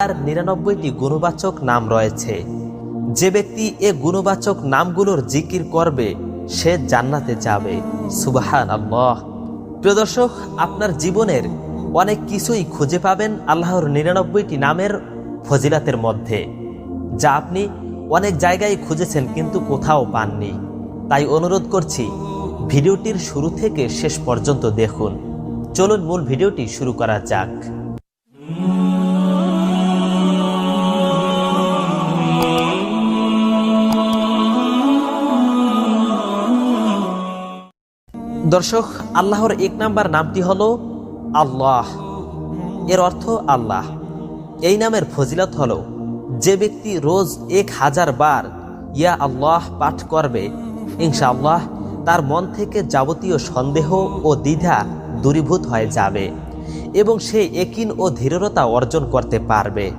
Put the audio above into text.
তার ৯৯টি গুণবাচক নাম রয়েছে। যে ব্যক্তি এ গুণবাচক নামগুলোর জিকির করবে সে জান্নাতে যাবে। সুবহানাল্লাহ। প্রিয় দর্শক, আপনার জীবনের অনেক কিছুই খুঁজে পাবেন আল্লাহর ৯৯টি নামের ফজিলাতের মধ্যে, যা আপনি অনেক জায়গায় খুঁজেছেন কিন্তু কোথাও পাননি। তাই অনুরোধ করছি ভিডিওটির শুরু থেকে শেষ পর্যন্ত দেখুন। চলুন মূল ভিডিওটি শুরু করা যাক। দর্শক, আল্লাহর ১ নাম্বার নামটি হলো আল্লাহ। এর অর্থ আল্লাহ। এই নামের ফজিলত হলো, যে ব্যক্তি রোজ ১০০০ বার ইয়া আল্লাহ পাঠ করবে, ইনশাআল্লাহ তার মন থেকে যাবতীয় সন্দেহ ও দ্বিধা দূরীভূত হয়ে যাবে এবং সে ইয়াকিন ও দৃঢ়তা অর্জন করতে পারবে।